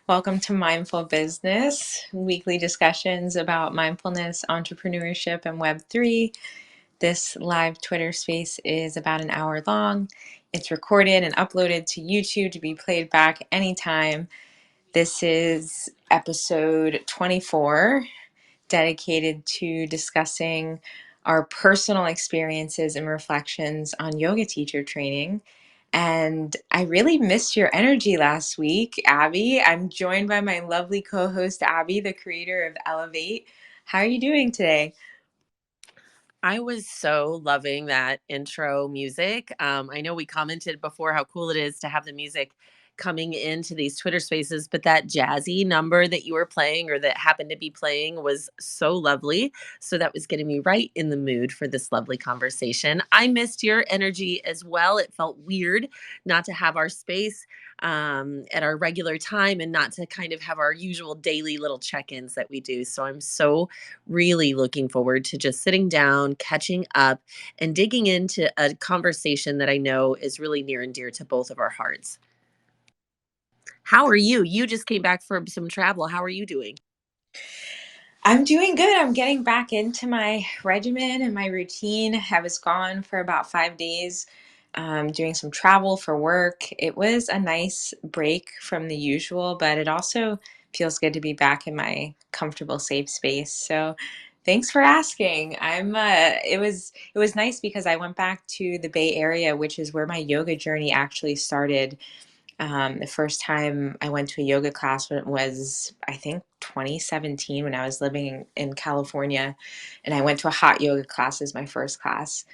Welcome to Mindful Business, weekly discussions about mindfulness, entrepreneurship, and Web3. This live Twitter space is about an hour long. It's recorded and uploaded to YouTube to be played back anytime. This is episode 24, dedicated to discussing our personal experiences and reflections on yoga teacher training. And I really missed your energy last week, Abby. I'm joined by my lovely co host, Abby, the creator of Elevate. How are you doing today? I was so loving that intro music. I know we commented before how cool it is to have the music coming into these Twitter spaces, but that jazzy number that you were playing or that happened to be playing was so lovely. So that was getting me right in the mood for this lovely conversation. I missed your energy as well. It felt weird not to have our space at our regular time and not to kind of have our usual daily little check ins that we do. So I'm so really looking forward to just sitting down, catching up, and digging into a conversation that I know is really near and dear to both of our hearts. How are you? You just came back from some travel. How are you doing? I'm doing good. I'm getting back into my regimen and my routine. I was gone for about 5 days, doing some travel for work. It was a nice break from the usual, but it also feels good to be back in my comfortable, safe space. So, thanks for asking. It was nice because I went back to the Bay Area, which is where my yoga journey actually started. The first time I went to a yoga class was, I think, 2017 when I was living in California, and I went to a hot yoga class as my first class.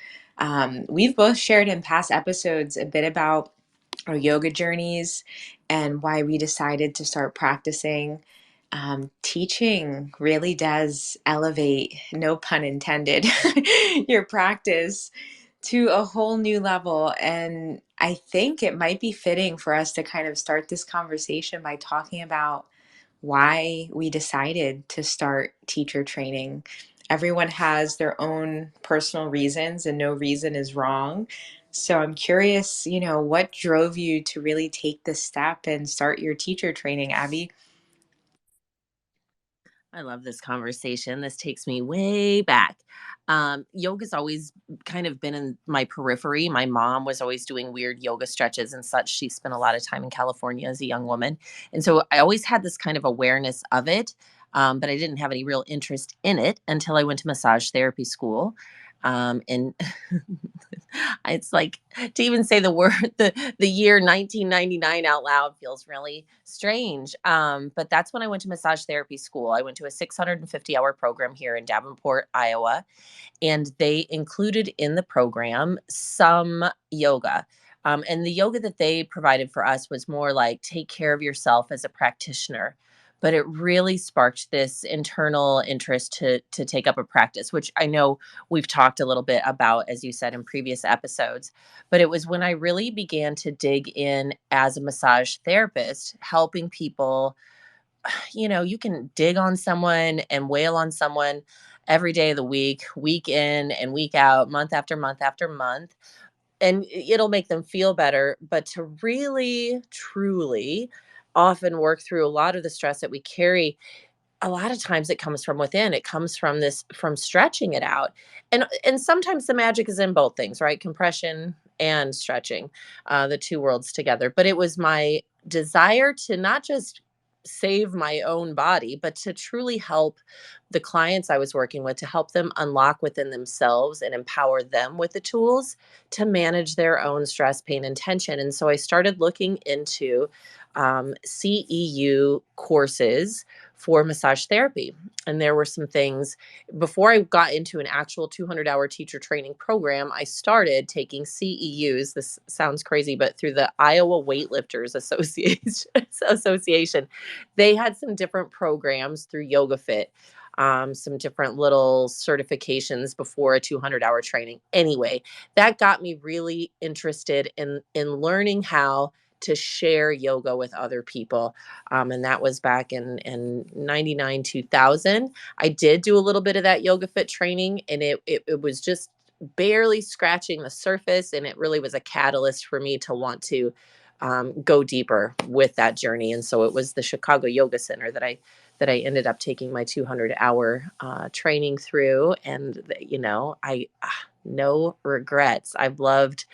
We've both shared in past episodes a bit about our yoga journeys and why we decided to start practicing. Teaching really does elevate, no pun intended, your practice to a whole new level. And I think it might be fitting for us to kind of start this conversation by talking about why we decided to start teacher training. Everyone has their own personal reasons, and no reason is wrong. So I'm curious, what drove you to really take this step and start your teacher training, Abby? I love this conversation. This takes me way back. Yoga's always kind of been in my periphery. My mom was always doing weird yoga stretches and such. She spent a lot of time in California as a young woman. And so I always had this kind of awareness of it, but I didn't have any real interest in it until I went to massage therapy school. And it's like to even say the word the year 1999 out loud feels really strange. But that's when I went to massage therapy school. I went to a 650-hour program here in Davenport, Iowa, and they included in the program some yoga. And the yoga that they provided for us was more like take care of yourself as a practitioner. But it really sparked this internal interest to take up a practice, which I know we've talked a little bit about, as you said in previous episodes. But it was when I really began to dig in as a massage therapist, helping people. You can dig on someone and wail on someone every day of the week, week in and week out, month after month after month, and it'll make them feel better. But to really, truly often work through a lot of the stress that we carry, a lot of times it comes from within. It comes from from stretching it out. And sometimes the magic is in both things, right? Compression and stretching, the two worlds together. But it was my desire to not just save my own body, but to truly help the clients I was working with, to help them unlock within themselves and empower them with the tools to manage their own stress, pain, and tension. And so I started looking into CEU courses for massage therapy. And there were some things before I got into an actual 200-hour teacher training program. I started taking CEUs. This sounds crazy, but through the Iowa Weightlifters Association, they had some different programs through YogaFit, some different little certifications before a 200-hour training. Anyway, that got me really interested in learning how to share yoga with other people. And that was back in 99, 2000. I did do a little bit of that yoga fit training, and it was just barely scratching the surface. And it really was a catalyst for me to want to go deeper with that journey. And so it was the Chicago Yoga Center that I ended up taking my 200-hour training through. And I no regrets. I've loved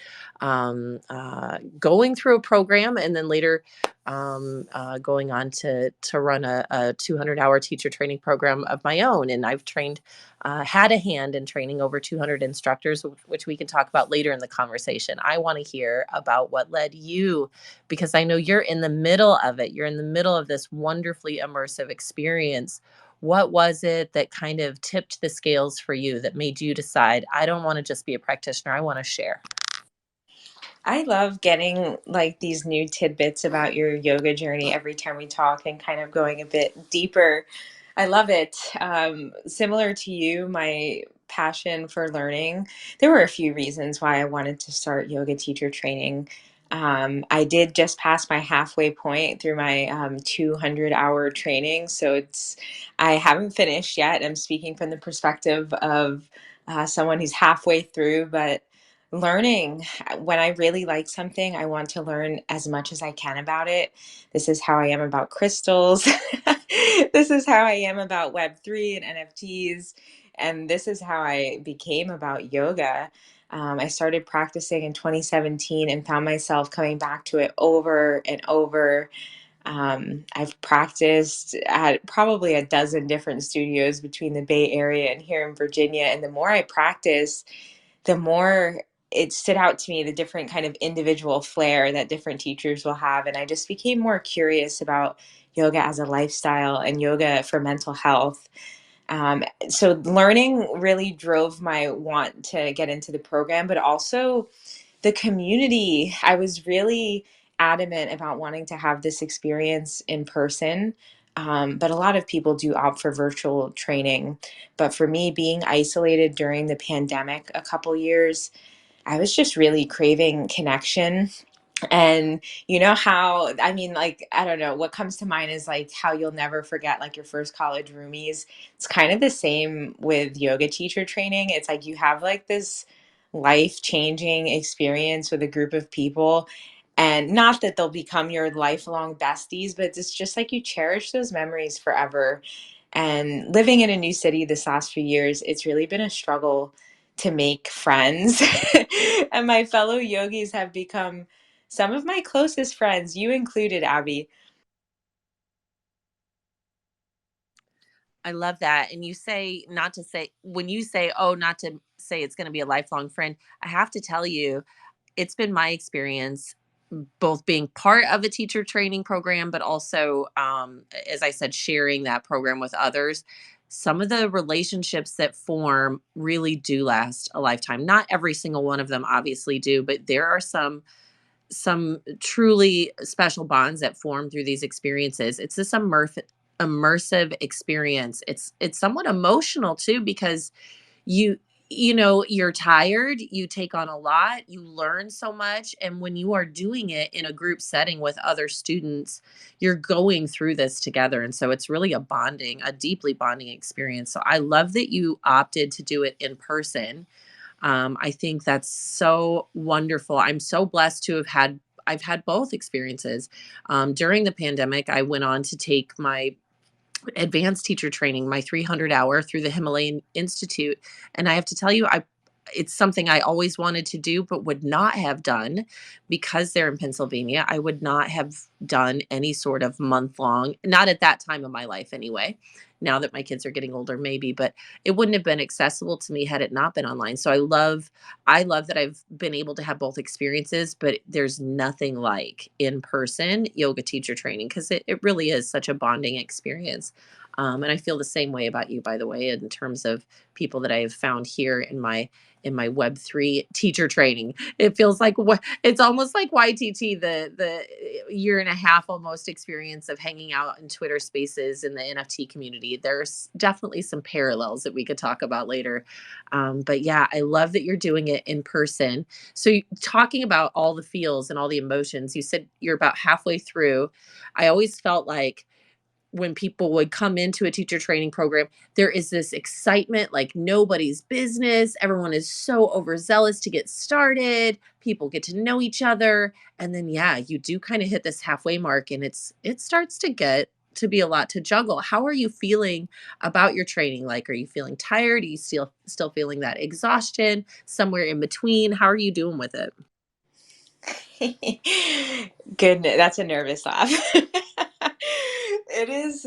going through a program, and then later going on to run a 200-hour teacher training program of my own. And I've trained, had a hand in training over 200 instructors, which we can talk about later in the conversation. I want to hear about what led you, because I know you're in the middle of it. You're in the middle of this wonderfully immersive experience. What was it that kind of tipped the scales for you that made you decide, I don't want to just be a practitioner, I want to share? I love getting like these new tidbits about your yoga journey every time we talk and kind of going a bit deeper. I love it. Similar to you, my passion for learning, there were a few reasons why I wanted to start yoga teacher training. I did just pass my halfway point through my 200-hour training. So I haven't finished yet. I'm speaking from the perspective of someone who's halfway through, but learning, when I really like something, I want to learn as much as I can about it. This is how I am about crystals. This is how I am about Web3 and NFTs. And this is how I became about yoga. I started practicing in 2017 and found myself coming back to it over and over. I've practiced at probably a dozen different studios between the Bay Area and here in Virginia. And the more I practice, the more it stood out to me the different kind of individual flair that different teachers will have. And I just became more curious about yoga as a lifestyle and yoga for mental health. So learning really drove my want to get into the program, but also the community. I was really adamant about wanting to have this experience in person. But a lot of people do opt for virtual training. But for me, being isolated during the pandemic a couple years, I was just really craving connection. And you know how, I mean, like, I don't know, what comes to mind is like how you'll never forget like your first college roomies. It's kind of the same with yoga teacher training. It's like you have like this life-changing experience with a group of people. And not that they'll become your lifelong besties, but it's just like you cherish those memories forever. And living in a new city this last few years, it's really been a struggle to make friends. And my fellow yogis have become some of my closest friends, you included, Abby. I love that. And you say, not to say, when you say, oh, not to say it's going to be a lifelong friend, I have to tell you, it's been my experience both being part of a teacher training program, but also, as I said, sharing that program with others. Some of the relationships that form really do last a lifetime. Not every single one of them obviously do, but there are some truly special bonds that form through these experiences. It's this immersive experience. It's somewhat emotional too, because you you're tired, you take on a lot, you learn so much, and when you are doing it in a group setting with other students, you're going through this together. And so it's really a deeply bonding experience. So I love that you opted to do it in person. I think that's so wonderful. I'm so blessed to have had I've had both experiences. During the pandemic, I went on to take my advanced teacher training, my 300-hour through the Himalayan Institute. And I have to tell you, it's something I always wanted to do, but would not have done because they're in Pennsylvania. I would not have done any sort of month long, not at that time of my life anyway. Now that my kids are getting older, maybe, but it wouldn't have been accessible to me had it not been online. So I love that I've been able to have both experiences, but there's nothing like in person yoga teacher training, because it really is such a bonding experience. And I feel the same way about you, by the way, in terms of people that I have found here in my Web3 teacher training. It feels like it's almost like YTT, the year and a half almost experience of hanging out in Twitter Spaces in the NFT community. There's definitely some parallels that we could talk about later. But yeah, I love that you're doing it in person. So talking about all the feels and all the emotions, you said you're about halfway through. I always felt like when people would come into a teacher training program, there is this excitement like nobody's business. Everyone is so overzealous to get started. People get to know each other. And then yeah, you do kind of hit this halfway mark and it starts to get to be a lot to juggle. How are you feeling about your training? Like, are you feeling tired? Are you still feeling that exhaustion? Somewhere in between? How are you doing with it? Goodness, that's a nervous laugh. It is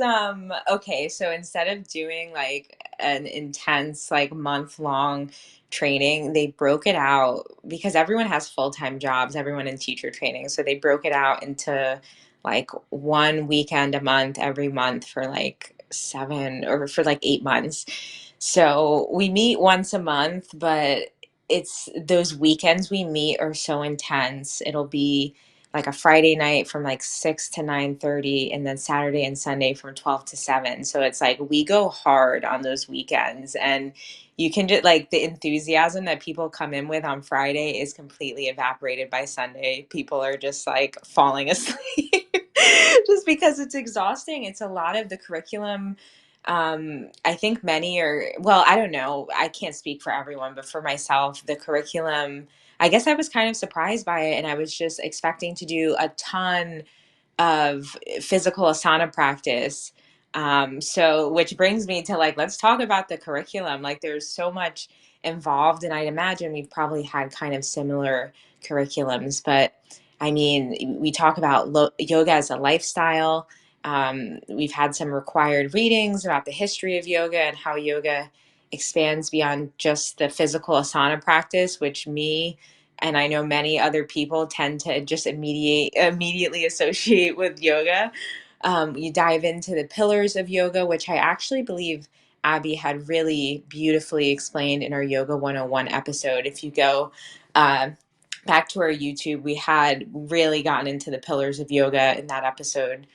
okay, so instead of doing like an intense like month-long training, they broke it out because everyone has full-time jobs, everyone in teacher training. So they broke it out into like one weekend a month every month for like 7 or for like 8 months. So we meet once a month, but it's those weekends we meet are so intense. It'll be like a Friday night from like 6 to 9:30 and then Saturday and Sunday from 12 to 7. So it's like we go hard on those weekends and you can just like the enthusiasm that people come in with on Friday is completely evaporated by Sunday. People are just like falling asleep just because it's exhausting. It's a lot of the curriculum. I think many are, well, I don't know. I can't speak for everyone, but for myself, the curriculum, I guess I was kind of surprised by it and I was just expecting to do a ton of physical asana practice. So, which brings me to like, let's talk about the curriculum. Like, there's so much involved, and I'd imagine we've probably had kind of similar curriculums. But I mean, we talk about yoga as a lifestyle. We've had some required readings about the history of yoga and how yoga expands beyond just the physical asana practice, which me and I know many other people tend to just immediately associate with yoga. You dive into the pillars of yoga, which I actually believe Abby had really beautifully explained in our Yoga 101 episode. If you go uh, back to our YouTube, we had really gotten into the pillars of yoga in that episode.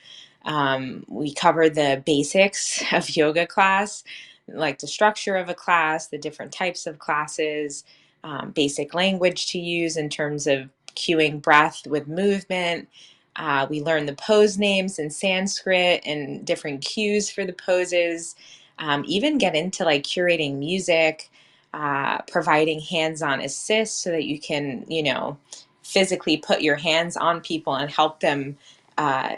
We covered the basics of yoga class, like the structure of a class, the different types of classes, basic language to use in terms of cueing breath with movement. We learned the pose names in Sanskrit and different cues for the poses. Even get into like curating music, providing hands-on assist so that you can, physically put your hands on people and help them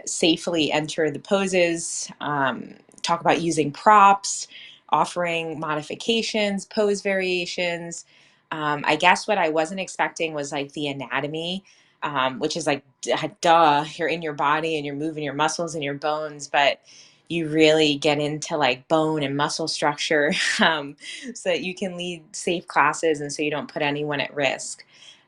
safely enter the poses. Talk about using props, offering modifications, pose variations. I guess what I wasn't expecting was like the anatomy, which is like, duh, you're in your body and you're moving your muscles and your bones, but you really get into like bone and muscle structure so that you can lead safe classes and so you don't put anyone at risk.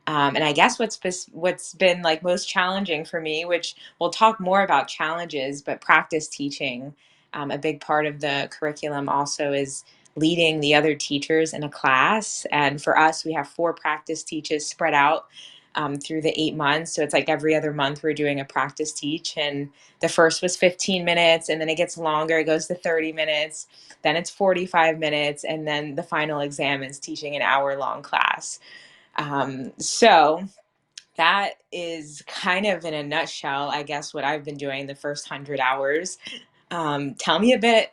And I guess what's been like most challenging for me, which we'll talk more about challenges, but practice teaching. A big part of the curriculum also is leading the other teachers in a class. And for us, we have 4 practice teaches spread out through the 8 months. So it's like every other month we're doing a practice teach. And the first was 15 minutes, and then it gets longer. It goes to 30 minutes, then it's 45 minutes, and then the final exam is teaching an hour-long class. So that is kind of in a nutshell, I guess, what I've been doing the first 100 hours. Tell me a bit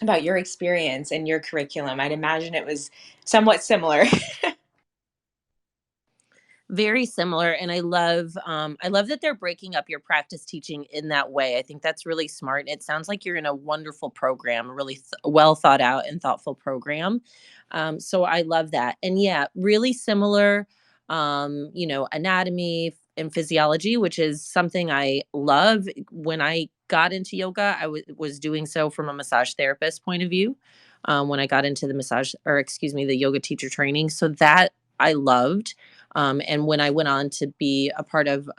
about your experience and your curriculum. I'd imagine it was somewhat similar. Very similar, and I love that they're breaking up your practice teaching in that way. I think that's really smart. It sounds like you're in a wonderful program, a really well thought out and thoughtful program. So I love that. And yeah, really similar, anatomy and physiology, which is something I love. When I got into yoga, I was doing so from a massage therapist point of view. When I got into the massage, or excuse me, the yoga teacher training, so that I loved. And when I went on to be a part of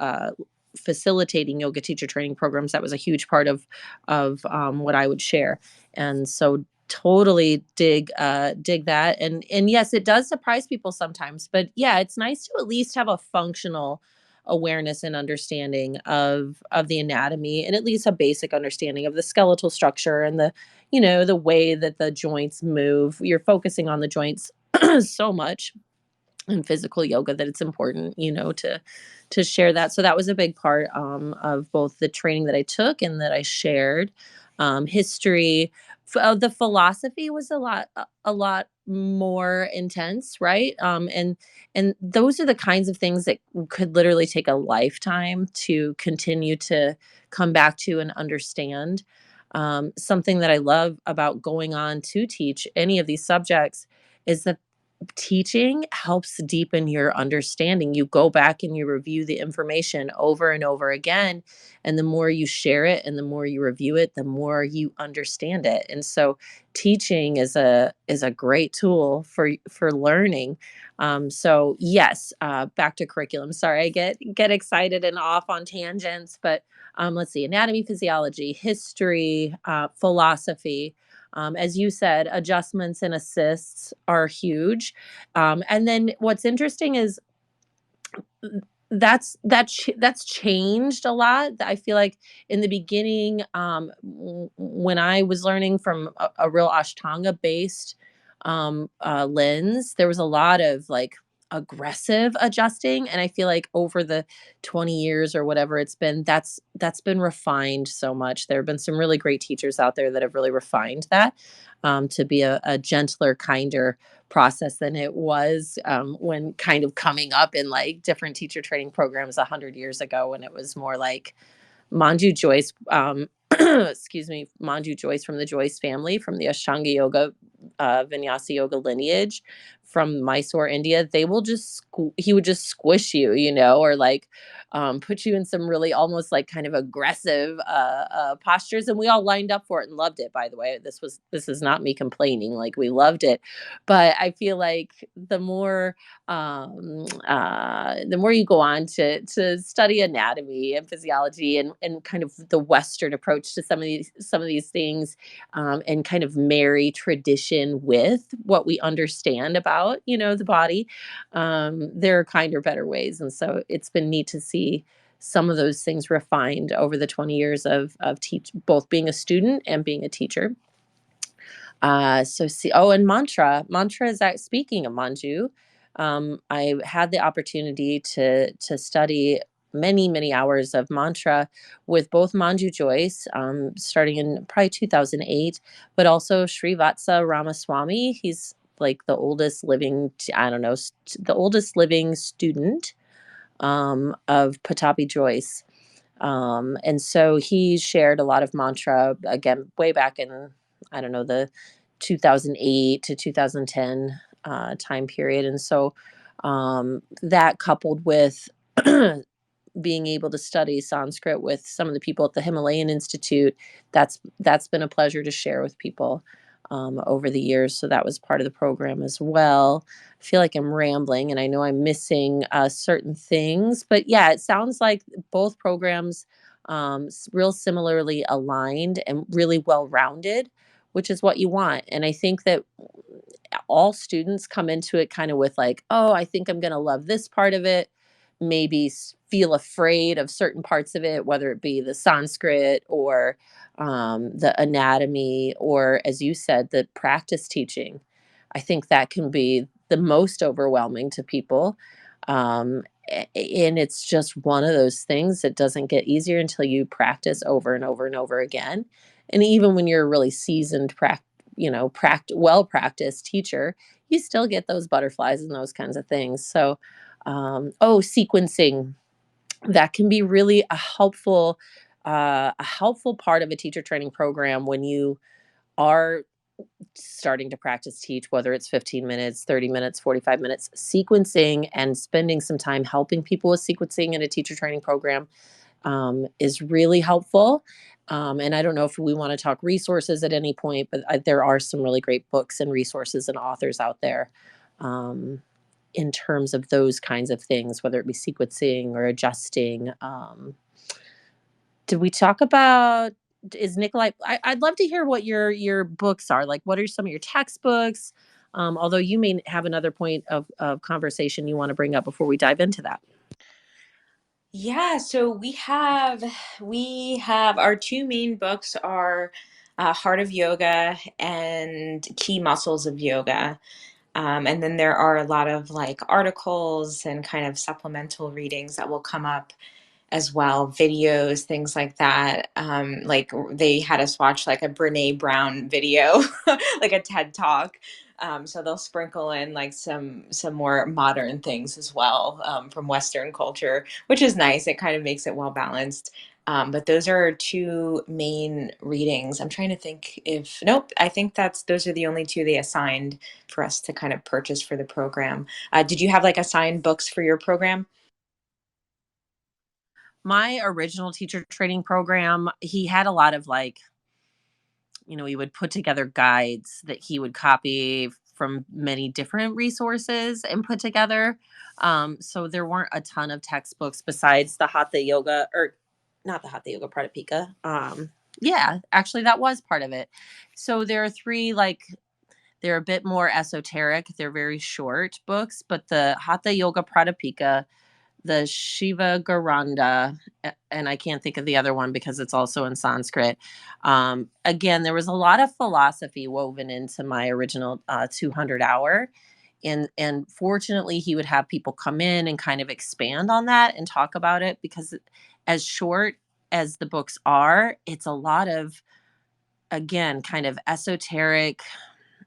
facilitating yoga teacher training programs, that was a huge part of what I would share. And so totally dig that. And yes, it does surprise people sometimes, but yeah, it's nice to at least have a functional awareness and understanding of the anatomy, and at least a basic understanding of the skeletal structure and the way that the joints move. You're focusing on the joints so much in physical yoga that it's important, to share that. So that was a big part of both the training that I took and that I shared. history. The philosophy was a lot more intense, right? And those are the kinds of things that could literally take a lifetime to continue to come back to and understand. Something that I love about going on to teach any of these subjects is that teaching helps deepen your understanding. You go back and you review the information over and over again. And the more you share it and the more you review it, the more you understand it. And so teaching is a great tool for learning. So yes, back to curriculum. Sorry, I get excited and off on tangents, but let's see, anatomy, physiology, history, philosophy. As you said, adjustments and assists are huge. And then what's interesting is that's changed a lot. I feel like in the beginning, when I was learning from a real Ashtanga based lens, there was a lot of like aggressive adjusting, and I feel like over the 20 years or whatever it's been, that's been refined so much. There have been some really great teachers out there that have really refined that to be a gentler, kinder process than it was when kind of coming up in like different teacher training programs 100 years ago, when it was more like Manju Joyce, excuse me, Manju Joyce from the Joyce family, from the Ashtanga Yoga, Vinyasa Yoga lineage from Mysore, India. They will just, he would just squish you, you know, or like put you in some really almost like kind of aggressive postures. And we all lined up for it and loved it, by the way. This is not me complaining. Like we loved it. But I feel like the more you go on to study anatomy and physiology and kind of the Western approach to some of these things, and kind of marry tradition with what we understand about the body, there are kinder, better ways, and so it's been neat to see some of those things refined over the 20 years of teach both being a student and being a teacher. So see, oh, and mantra is that, speaking of Manju, I had the opportunity to study many hours of mantra with both Manju Joyce, starting in probably 2008, but also Srivatsa Ramaswamy. He's like the oldest living, I don't know, the oldest living student of Patabi Joyce. And so he shared a lot of mantra again, way back in, I don't know, the 2008 to 2010 time period. And so that coupled with being able to study Sanskrit with some of the people at the Himalayan Institute, that's been a pleasure to share with people over the years. So that was part of the program as well. I feel like I'm rambling, and I know I'm missing certain things, but yeah, it sounds like both programs real similarly aligned and really well rounded, which is what you want. And I think that all students come into it kind of with like, oh, I think I'm going to love this part of it, maybe feel afraid of certain parts of it, whether it be the Sanskrit or the anatomy, or as you said, the practice teaching. I think that can be the most overwhelming to people. And it's just one of those things that doesn't get easier until you practice over and over and over again. And even when you're a really seasoned well practiced teacher, you still get those butterflies and those kinds of things. So, sequencing, that can be really a helpful part of a teacher training program when you are starting to practice teach, whether it's 15 minutes, 30 minutes, 45 minutes. Sequencing and spending some time helping people with sequencing in a teacher training program is really helpful. And I don't know if we want to talk resources at any point, but there are some really great books and resources and authors out there in terms of those kinds of things, whether it be sequencing or adjusting. Did we talk about, is Nikolai? I'd love to hear what your books are. Like, what are some of your textbooks? Although you may have another point of conversation you want to bring up before we dive into that. Yeah, so we have our two main books are Heart of Yoga and Key Muscles of Yoga. And then there are a lot of like articles and kind of supplemental readings that will come up as well, videos, things like that. Like they had us watch like a Brene Brown video, like a TED Talk. So they'll sprinkle in like some more modern things as well, from Western culture, which is nice. It kind of makes it well balanced. But those are two main readings. I'm trying to think if, nope, I think those are the only two they assigned for us to kind of purchase for the program. Did you have like assigned books for your program? My original teacher training program, he had a lot of like, he would put together guides that he would copy from many different resources and put together. So there weren't a ton of textbooks besides the Hatha Yoga, or not the Hatha Yoga Pradipika. Yeah, actually, that was part of it. So there are three, like, they're a bit more esoteric. They're very short books, but the Hatha Yoga Pradipika, the Shiva Garanda, and I can't think of the other one because it's also in Sanskrit. Again, there was a lot of philosophy woven into my original 200 hour. And fortunately, he would have people come in and kind of expand on that and talk about it, because as short as the books are, it's a lot of, again, kind of esoteric,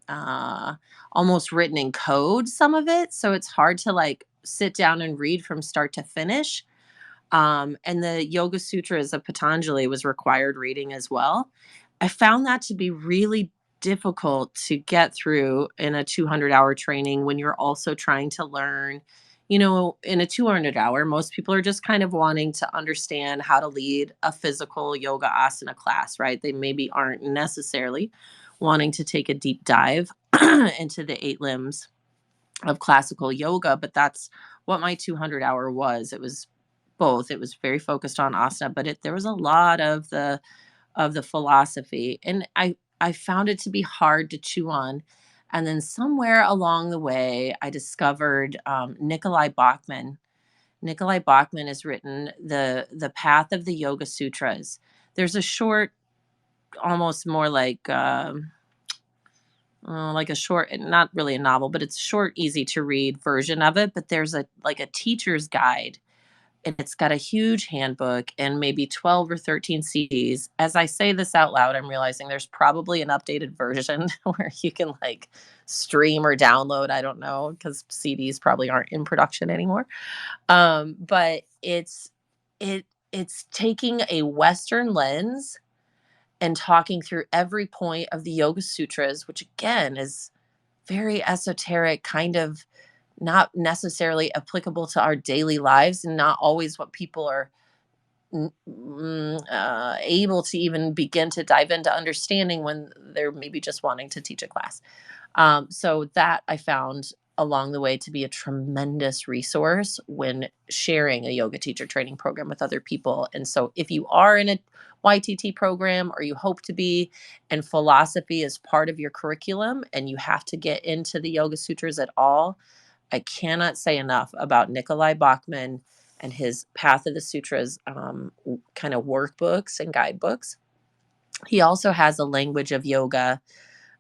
uh, almost written in code, some of it. So it's hard to like sit down and read from start to finish. And the Yoga Sutras of Patanjali was required reading as well. I found that to be really difficult to get through in a 200-hour training when you're also trying to learn. In a 200-hour, most people are just kind of wanting to understand how to lead a physical yoga asana class, right? They maybe aren't necessarily wanting to take a deep dive into the eight limbs of classical yoga, but that's what my 200-hour was. It was both. It was very focused on asana, but there was a lot of the philosophy, and I found it to be hard to chew on. And then somewhere along the way, I discovered Nikolai Bachman. Nikolai Bachman has written the Path of the Yoga Sutras. There's a short, almost more like a short, not really a novel, but it's short, easy to read version of it. But there's a teacher's guide, and it's got a huge handbook and maybe 12 or 13 CDs. As I say this out loud, I'm realizing there's probably an updated version where you can like stream or download. I don't know, because CDs probably aren't in production anymore. But it's taking a Western lens and talking through every point of the Yoga Sutras, which again is very esoteric, kind of not necessarily applicable to our daily lives, and not always what people are able to even begin to dive into understanding when they're maybe just wanting to teach a class. So that I found along the way to be a tremendous resource when sharing a yoga teacher training program with other people. And so if you are in a YTT program, or you hope to be, and philosophy is part of your curriculum and you have to get into the Yoga Sutras at all, I cannot say enough about Nikolai Bachman and his Path of the Sutras kind of workbooks and guidebooks. He also has a language of yoga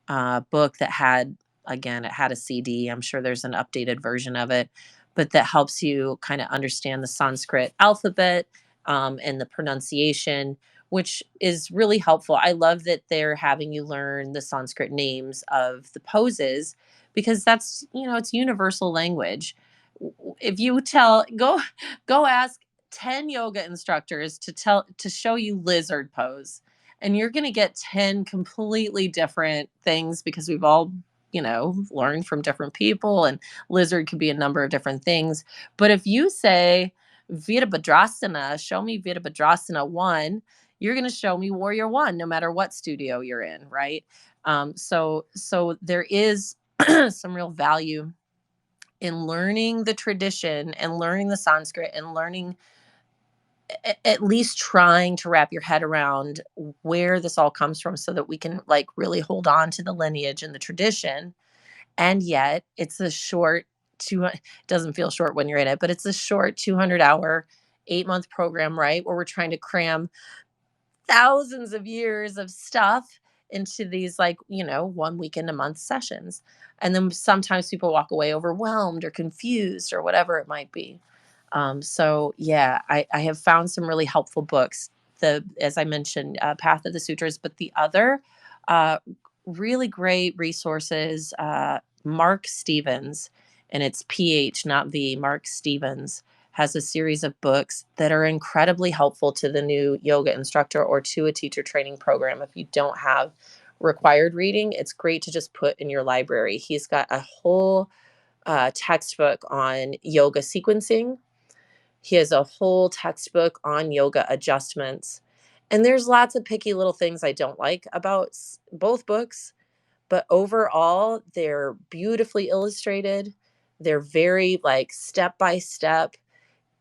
book that had, again, it had a CD. I'm sure there's an updated version of it, but that helps you kind of understand the Sanskrit alphabet, and the pronunciation, which is really helpful. I love that they're having you learn the Sanskrit names of the poses, because that's, it's universal language. If you go ask 10 yoga instructors to show you lizard pose, and you're going to get 10 completely different things, because we've all, learned from different people, and lizard could be a number of different things. But if you say Virabhadrasana, show me Virabhadrasana 1, you're going to show me Warrior 1, no matter what studio you're in, right? So there is some real value in learning the tradition and learning the Sanskrit and learning, at least trying to wrap your head around where this all comes from, so that we can like really hold on to the lineage and the tradition. And yet it's a short two it doesn't feel short when you're in it, but it's a short 200-hour 8-month program, right, where we're trying to cram thousands of years of stuff into these, like, 1 weekend a month sessions. And then sometimes people walk away overwhelmed or confused or whatever it might be. So yeah, I have found some really helpful books. As I mentioned, Path of the Sutras, but the other uh, really great resources, Mark Stevens, and it's PH, not V. Mark Stevens has a series of books that are incredibly helpful to the new yoga instructor or to a teacher training program. If you don't have required reading, it's great to just put in your library. He's got a whole textbook on yoga sequencing. He has a whole textbook on yoga adjustments. And there's lots of picky little things I don't like about both books, but overall, they're beautifully illustrated. They're very like step by step.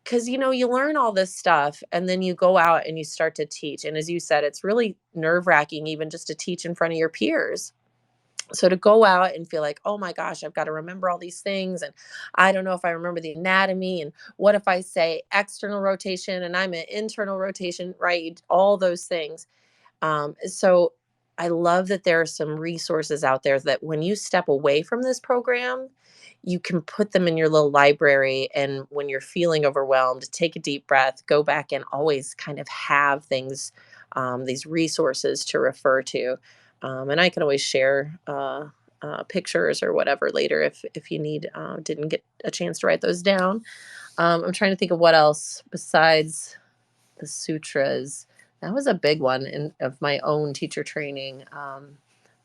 Because, you learn all this stuff and then you go out and you start to teach. And as you said, it's really nerve wracking even just to teach in front of your peers. So to go out and feel like, oh my gosh, I've got to remember all these things. And I don't know if I remember the anatomy. And what if I say external rotation and I'm an internal rotation, right? All those things. So I love that there are some resources out there that when you step away from this program, you can put them in your little library. And when you're feeling overwhelmed, take a deep breath, go back and always kind of have things, these resources to refer to. And I can always share pictures or whatever later if you need, didn't get a chance to write those down. I'm trying to think of what else besides the sutras. That was a big one of my own teacher training.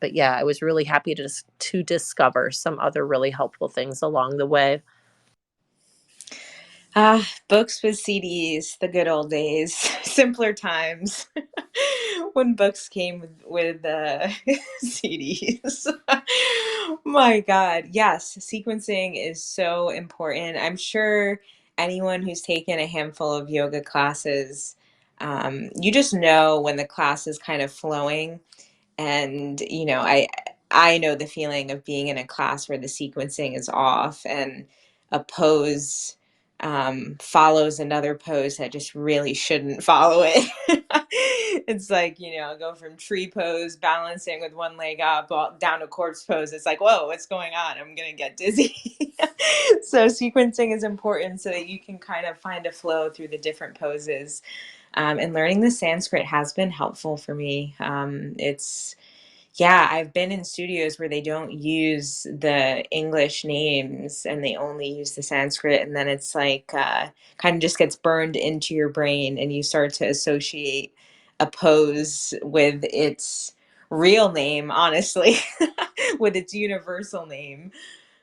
But yeah, I was really happy to discover some other really helpful things along the way. Ah, books with CDs, the good old days, simpler times when books came with CDs. My God, yes, sequencing is so important. I'm sure anyone who's taken a handful of yoga classes, you just know when the class is kind of flowing. And I know the feeling of being in a class where the sequencing is off and a pose follows another pose that just really shouldn't follow it. It's like, go from tree pose, balancing with one leg up, down to corpse pose. It's like, whoa, what's going on? I'm gonna get dizzy. So sequencing is important so that you can kind of find a flow through the different poses. And learning the Sanskrit has been helpful for me. Yeah, I've been in studios where they don't use the English names and they only use the Sanskrit, and then it's like kind of just gets burned into your brain, and you start to associate a pose with its real name, honestly, with its universal name.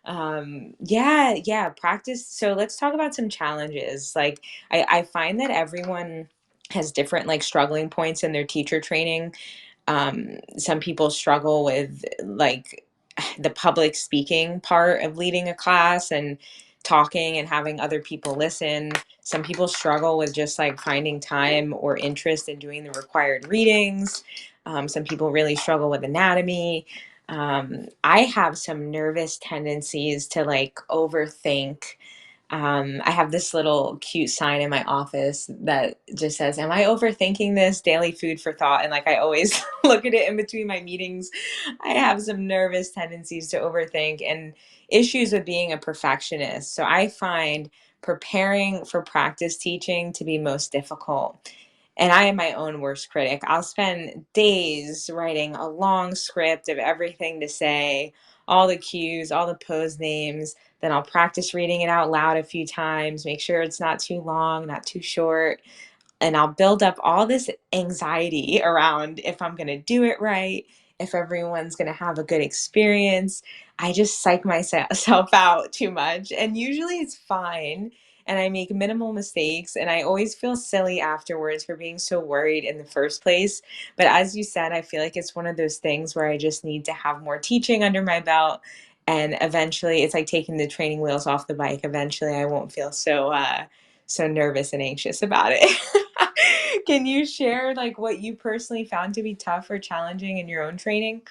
Yeah, yeah, practice. So let's talk about some challenges. Like, I find that everyone has different like struggling points in their teacher training. Some people struggle with like the public speaking part of leading a class and talking and having other people listen. Some people struggle with just like finding time or interest in doing the required readings. Some people really struggle with anatomy. I have some nervous tendencies to like overthink. I have this little cute sign in my office that just says, "Am I overthinking this? Daily food for thought." And like I always look at it in between my meetings. I have some nervous tendencies to overthink and issues with being a perfectionist. So I find preparing for practice teaching to be most difficult. And I am my own worst critic. I'll spend days writing a long script of everything to say, all the cues, all the pose names. Then I'll practice reading it out loud a few times, make sure it's not too long, not too short. And I'll build up all this anxiety around if I'm going to do it right, if everyone's going to have a good experience. I just psych myself out too much. And usually it's fine. And I make minimal mistakes. And I always feel silly afterwards for being so worried in the first place. But as you said, I feel like it's one of those things where I just need to have more teaching under my belt. And eventually, it's like taking the training wheels off the bike. Eventually, I won't feel so nervous and anxious about it. Can you share like what you personally found to be tough or challenging in your own training?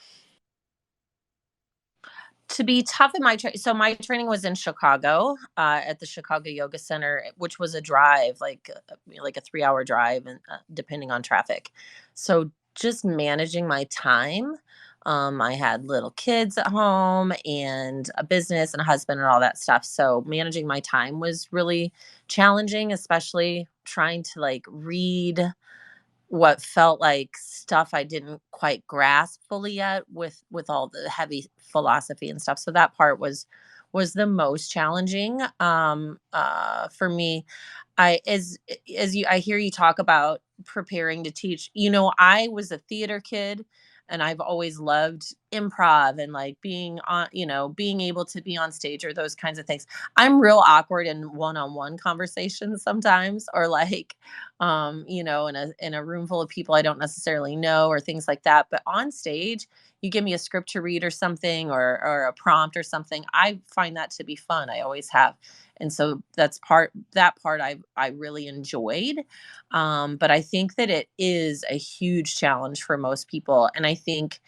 To be tough in so my training was in Chicago, at the Chicago Yoga Center, which was a drive, like a 3-hour drive, and depending on traffic. So just managing my time I had little kids at home and a business and a husband and all that stuff. So managing my time was really challenging, especially trying to like read what felt like stuff I didn't quite grasp fully yet with all the heavy philosophy and stuff. So that part was the most challenging for me. I as you I hear you talk about preparing to teach. You know, I was a theater kid and I've always loved improv and like being on, you know, being able to be on stage or those kinds of things. I'm real awkward in one-on-one conversations sometimes, or like you know, in a room full of people I don't necessarily know or things like that. But on stage, you give me a script to read or something or a prompt or something, I find that to be fun. I always have. And so that part I really enjoyed. But I think that it is a huge challenge for most people. And I think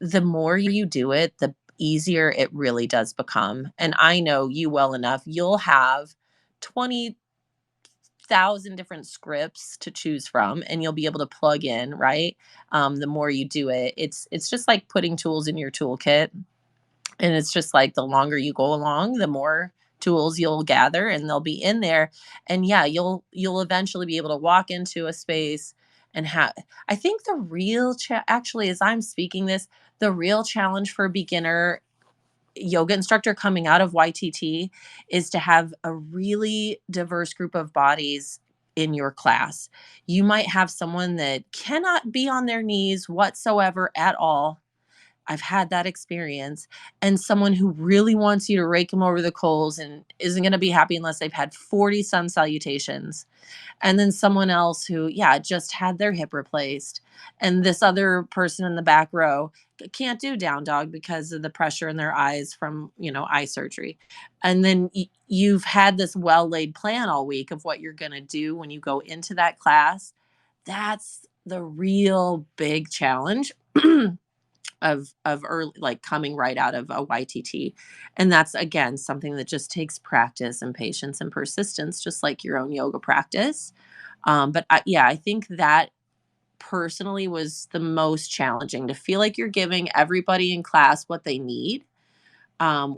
the more you do it, the easier it really does become. And I know you well enough. You'll have 20,000 different scripts to choose from and you'll be able to plug in, right? The more you do it, it's just like putting tools in your toolkit, and it's just like the longer you go along, the more tools you'll gather and they'll be in there. And yeah, you'll eventually be able to walk into a space and have, I think the real actually, as I'm speaking this, the real challenge for a beginner yoga instructor coming out of YTT is to have a really diverse group of bodies in your class. You might have someone that cannot be on their knees whatsoever at all. I've had that experience. And someone who really wants you to rake them over the coals and isn't going to be happy unless they've had 40 sun salutations. And then someone else who, yeah, just had their hip replaced. And this other person in the back row can't do down dog because of the pressure in their eyes from, you know, eye surgery. And then you've had this well laid plan all week of what you're going to do when you go into that class. That's the real big challenge of early, like coming right out of a YTT. And that's again something that just takes practice and patience and persistence, just like your own yoga practice. But yeah, I think that personally was the most challenging, to feel like you're giving everybody in class what they need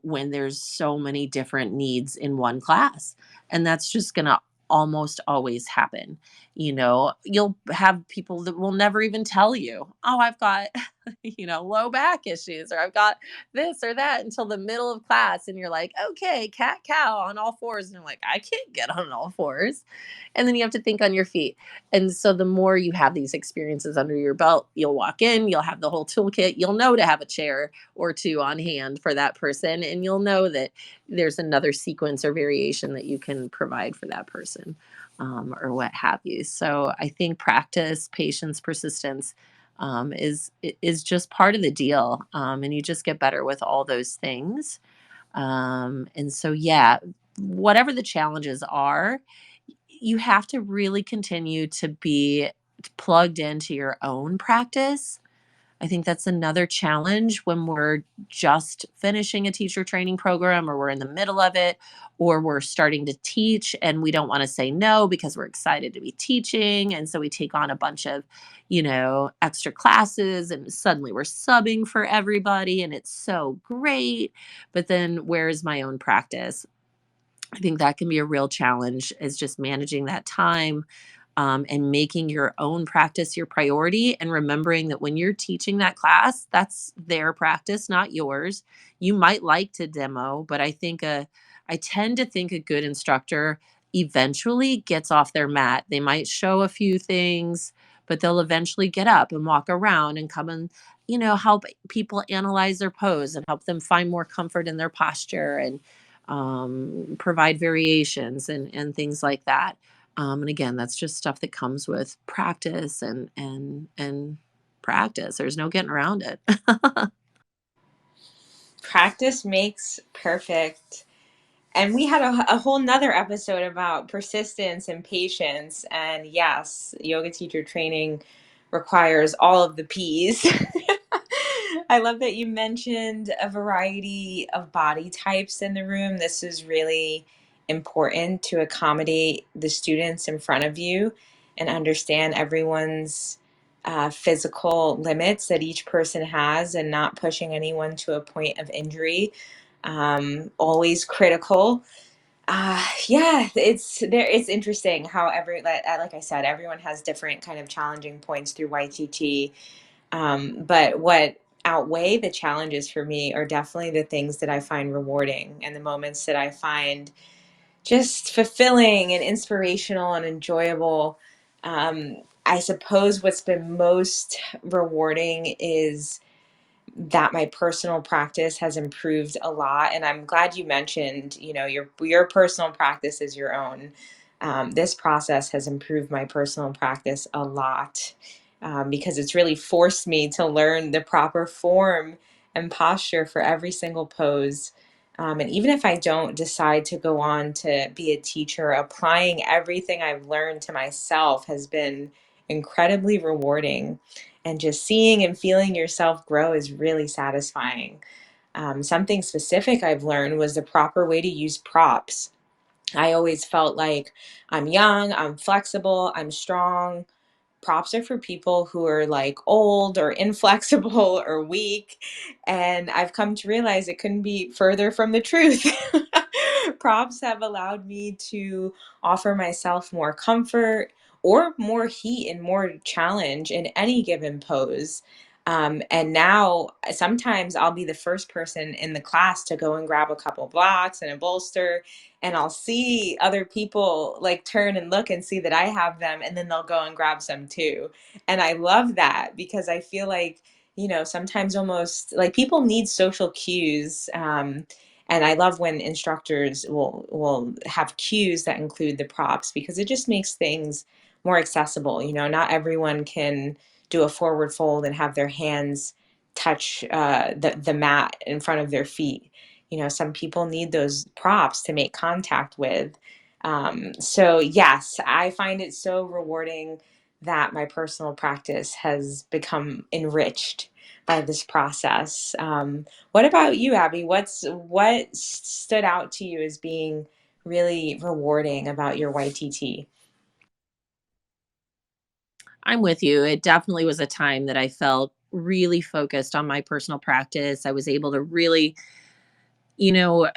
when there's so many different needs in one class. And that's just going to almost always happen. You know, you'll have people that will never even tell you, oh, I've got, you know, low back issues, or I've got this or that until the middle of class. And you're like, okay, cat cow on all fours. And you're like, I can't get on all fours. And then you have to think on your feet. And so the more you have these experiences under your belt, you'll walk in, you'll have the whole toolkit, you'll know to have a chair or two on hand for that person, and you'll know that there's another sequence or variation that you can provide for that person, or what have you. So I think practice, patience, persistence is just part of the deal, and you just get better with all those things. And so yeah, whatever the challenges are, you have to really continue to be plugged into your own practice. I think that's another challenge when we're just finishing a teacher training program, or we're in the middle of it, or we're starting to teach and we don't want to say no because we're excited to be teaching. And so we take on a bunch of, you know, extra classes and suddenly we're subbing for everybody and it's so great. But then where is my own practice? I think that can be a real challenge, is just managing that time, and making your own practice your priority, and remembering that when you're teaching that class, that's their practice, not yours. You might like to demo, but I tend to think a good instructor eventually gets off their mat. They might show a few things, but they'll eventually get up and walk around and come and, you know, help people analyze their pose and help them find more comfort in their posture, and provide variations and things like that. And again, that's just stuff that comes with practice and practice. There's no getting around it. Practice makes perfect. And we had a whole nother episode about persistence and patience. And yes, yoga teacher training requires all of the P's. I love that you mentioned a variety of body types in the room. This is really important to accommodate the students in front of you and understand everyone's physical limits that each person has and not pushing anyone to a point of injury. Always critical. Yeah, it's there. It's interesting how like I said, everyone has different kind of challenging points through YTT. But what outweigh the challenges for me are definitely the things that I find rewarding and the moments that I find just fulfilling and inspirational and enjoyable. I suppose what's been most rewarding is that my personal practice has improved a lot. And I'm glad you mentioned, your personal practice is your own. This process has improved my personal practice a lot, because it's really forced me to learn the proper form and posture for every single pose. And even if I don't decide to go on to be a teacher, applying everything I've learned to myself has been incredibly rewarding, and just seeing and feeling yourself grow is really satisfying. Something specific I've learned was the proper way to use props. I always felt like I'm young, I'm flexible, I'm strong. Props are for people who are like old or inflexible or weak. And I've come to realize it couldn't be further from the truth. Props have allowed me to offer myself more comfort or more heat and more challenge in any given pose. And now sometimes I'll be the first person in the class to go and grab a couple blocks and a bolster, and I'll see other people like turn and look and see that I have them, and then they'll go and grab some too. And I love that because I feel like, sometimes almost like people need social cues. And I love when instructors will have cues that include the props because it just makes things more accessible. Not everyone can do a forward fold and have their hands touch the mat in front of their feet. Some people need those props to make contact with. So yes, I find it so rewarding that my personal practice has become enriched by this process. What about you, Abby? What stood out to you as being really rewarding about your YTT? I'm with you. It definitely was a time that I felt really focused on my personal practice. I was able to really, you know,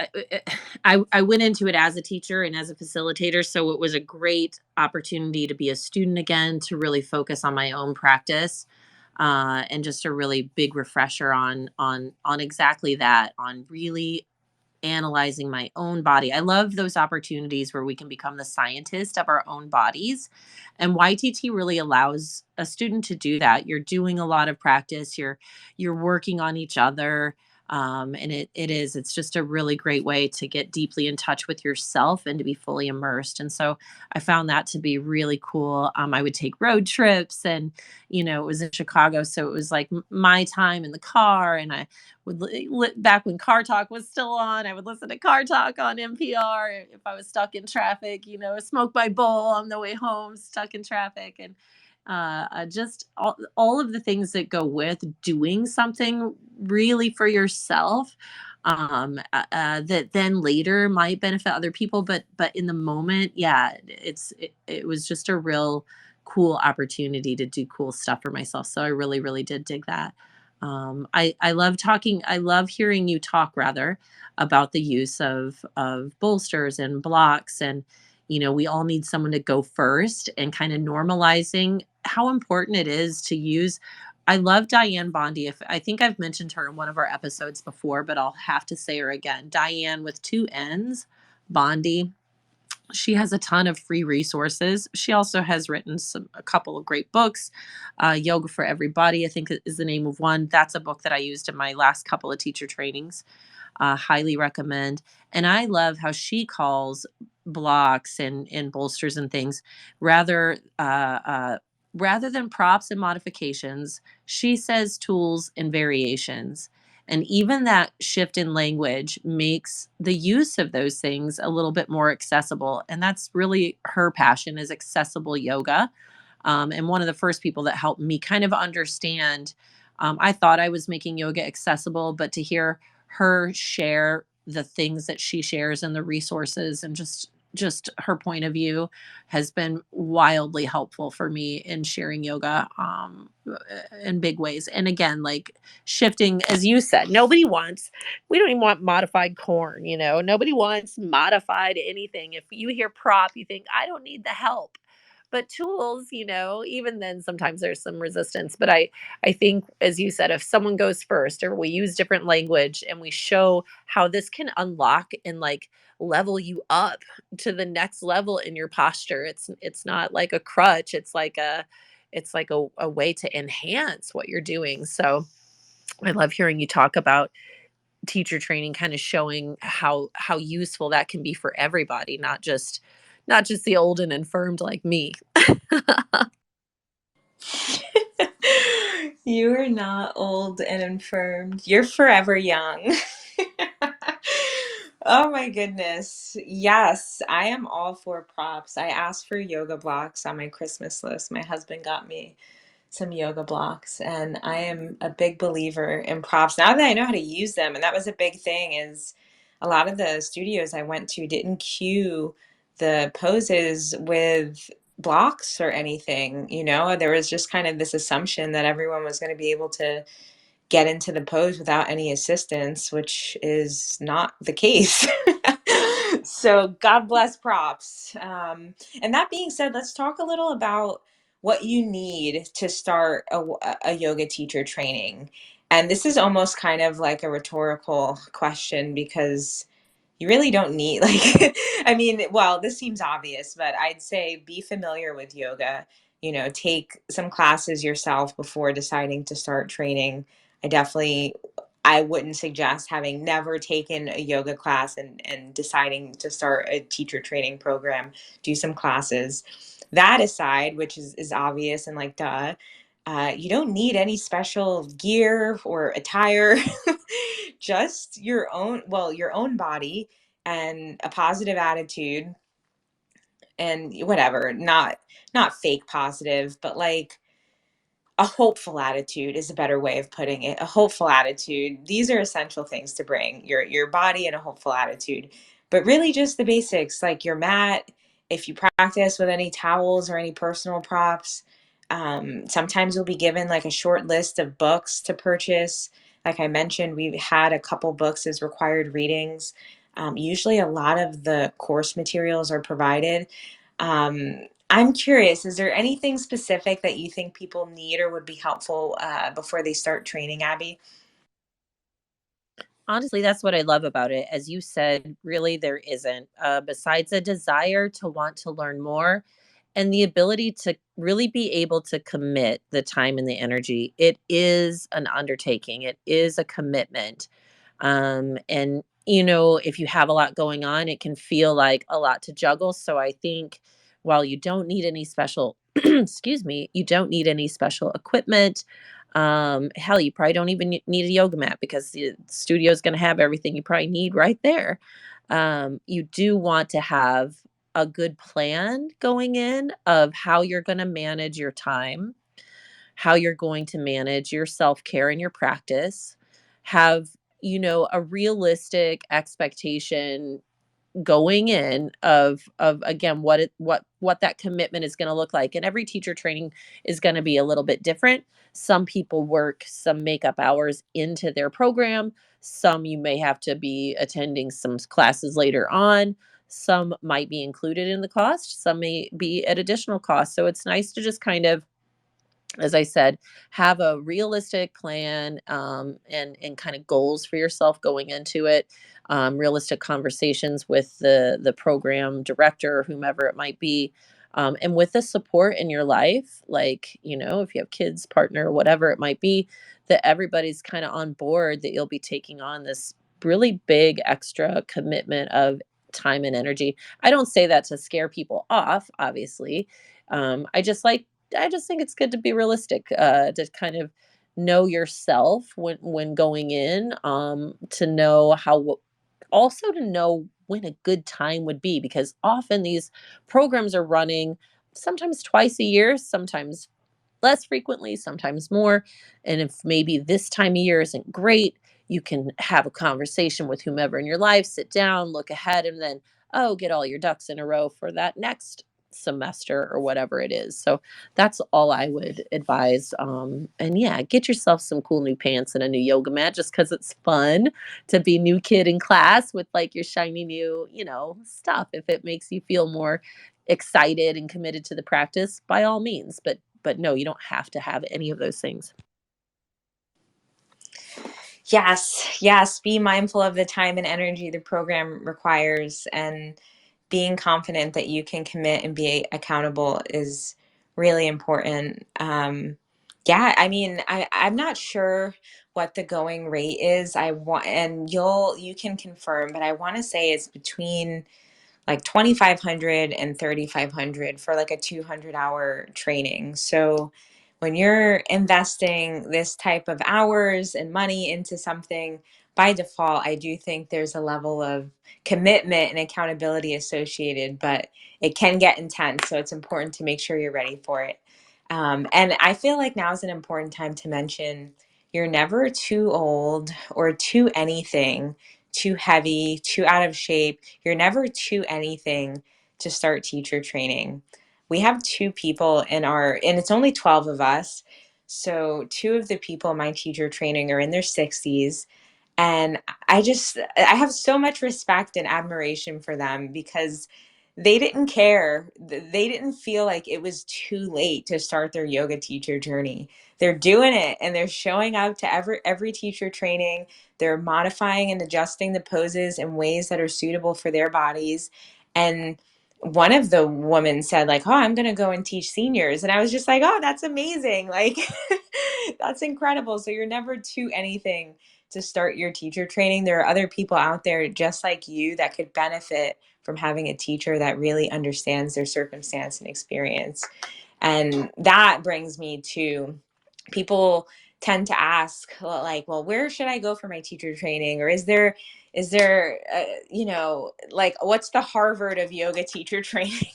I went into it as a teacher and as a facilitator, so it was a great opportunity to be a student again, to really focus on my own practice, and just a really big refresher on exactly that, on really analyzing my own body. I love those opportunities where we can become the scientist of our own bodies. And YTT really allows a student to do that. You're doing a lot of practice, you're working on each other. And it's just a really great way to get deeply in touch with yourself and to be fully immersed. And so I found that to be really cool. I would take road trips, and it was in Chicago, so it was like my time in the car, and I would back when Car Talk was still on, I would listen to Car Talk on NPR if I was stuck in traffic, smoke my bowl on the way home, stuck in traffic, and just all of the things that go with doing something really for yourself, that then later might benefit other people, but in the moment, yeah, it was just a real cool opportunity to do cool stuff for myself. So I really, really did dig that. I love talking. I love hearing you talk rather about the use of bolsters and blocks, and we all need someone to go first, and kind of normalizing how important it is to use. I love Diane Bondi. If I think I've mentioned her in one of our episodes before, but I'll have to say her again. Diane with two N's, Bondi. She has a ton of free resources. She also has written a couple of great books. Yoga for Everybody, I think, is the name of one. That's a book that I used in my last couple of teacher trainings. Highly recommend. And I love how she calls blocks and bolsters and things rather rather than props and modifications. She says tools and variations. And even that shift in language makes the use of those things a little bit more accessible. And that's really her passion, is accessible yoga. And one of the first people that helped me kind of understand. I thought I was making yoga accessible, but to hear her share the things that she shares and the resources, and just just her point of view has been wildly helpful for me in sharing yoga in big ways. And again, like shifting, as you said, we don't even want modified corn, nobody wants modified anything. If you hear prop, you think, I don't need the help. But tools, even then sometimes there's some resistance. But I think, as you said, if someone goes first or we use different language and we show how this can unlock and like level you up to the next level in your posture. It's not like a crutch. It's like a way to enhance what you're doing. So I love hearing you talk about teacher training, kind of showing how useful that can be for everybody, not just the old and infirmed like me. You are not old and infirmed. You're forever young. Oh my goodness. Yes, I am all for props. I asked for yoga blocks on my Christmas list. My husband got me some yoga blocks, and I am a big believer in props now that I know how to use them. And that was a big thing, is a lot of the studios I went to didn't cue the poses with blocks or anything. There was just kind of this assumption that everyone was going to be able to get into the pose without any assistance, which is not the case. So God bless props. And that being said, let's talk a little about what you need to start a yoga teacher training. And this is almost kind of like a rhetorical question, because you really don't need, like, I mean, well, this seems obvious, but I'd say be familiar with yoga. Take some classes yourself before deciding to start training. I wouldn't suggest, having never taken a yoga class and deciding to start a teacher training program, do some classes. That aside, which is obvious and like duh, you don't need any special gear or attire. Just your own body and a positive attitude, and whatever, not fake positive, but like a hopeful attitude is a better way of putting it. A hopeful attitude. These are essential things to bring: your body and a hopeful attitude. But really just the basics, like your mat, if you practice with any towels or any personal props. Sometimes you'll be given like a short list of books to purchase. Like I mentioned, we've had a couple books as required readings. Usually a lot of the course materials are provided. I'm curious, is there anything specific that you think people need or would be helpful before they start training, Abby? Honestly, that's what I love about it. As you said, really, there isn't. Besides a desire to want to learn more and the ability to really be able to commit the time and the energy, it is an undertaking, it is a commitment. And, if you have a lot going on, it can feel like a lot to juggle. So I think while you don't need any special, excuse me, you don't need any special equipment. Hell, you probably don't even need a yoga mat because the studio is going to have everything you probably need right there. You do want to have a good plan going in of how you're going to manage your time, how you're going to manage your self-care and your practice. Have, a realistic expectation going in of again what that commitment is going to look like. And every teacher training is going to be a little bit different. Some people work some makeup hours into their program. Some you may have to be attending some classes later on. Some might be included in the cost, some may be at additional cost. So it's nice to just kind of, as I said, have a realistic plan, and kind of goals for yourself going into it. Realistic conversations with the program director or whomever it might be, and with the support in your life, like, if you have kids, partner, whatever it might be, that everybody's kind of on board, that you'll be taking on this really big extra commitment of time and energy. I don't say that to scare people off, obviously. I just think it's good to be realistic, to kind of know yourself when going in, to know also to know when a good time would be, because often these programs are running sometimes twice a year, sometimes less frequently, sometimes more. And if maybe this time of year isn't great, you can have a conversation with whomever in your life, sit down, look ahead, and then oh, get all your ducks in a row for that next semester or whatever it is. So that's all I would advise. And yeah, get yourself some cool new pants and a new yoga mat just because it's fun to be new kid in class with like your shiny new, stuff. If it makes you feel more excited and committed to the practice, by all means. But no, you don't have to have any of those things. Yes, yes. Be mindful of the time and energy the program requires, and being confident that you can commit and be accountable is really important. Yeah, I mean, I'm not sure what the going rate is. I want, and you can confirm, but I want to say it's between like 2,500 and 3,500 for like a 200-hour training. So when you're investing this type of hours and money into something, by default, I do think there's a level of commitment and accountability associated, but it can get intense. So it's important to make sure you're ready for it. And I feel like now is an important time to mention you're never too old or too anything, too heavy, too out of shape. You're never too anything to start teacher training. We have two people and it's only 12 of us. So two of the people in my teacher training are in their 60s. And I have so much respect and admiration for them because they didn't care. They didn't feel like it was too late to start their yoga teacher journey. They're doing it and they're showing up to every teacher training. They're modifying and adjusting the poses in ways that are suitable for their bodies. And one of the women said like, "Oh, I'm going to go and teach seniors." And I was just like, "Oh, that's amazing." Like that's incredible. So you're never too anything to start your teacher training. There are other people out there just like you that could benefit from having a teacher that really understands their circumstance and experience. And that brings me to people tend to ask, well, like, well, where should I go for my teacher training? Or is there like, what's the Harvard of yoga teacher training?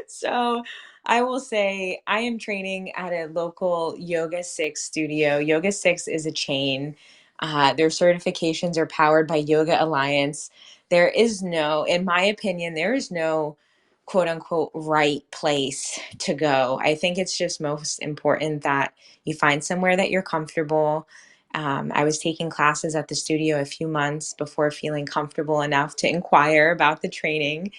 So I will say I am training at a local Yoga Six studio. Yoga Six is a chain. Their certifications are powered by Yoga Alliance. There is no, in my opinion, there is no quote unquote right place to go. I think it's just most important that you find somewhere that you're comfortable. I was taking classes at the studio a few months before feeling comfortable enough to inquire about the training.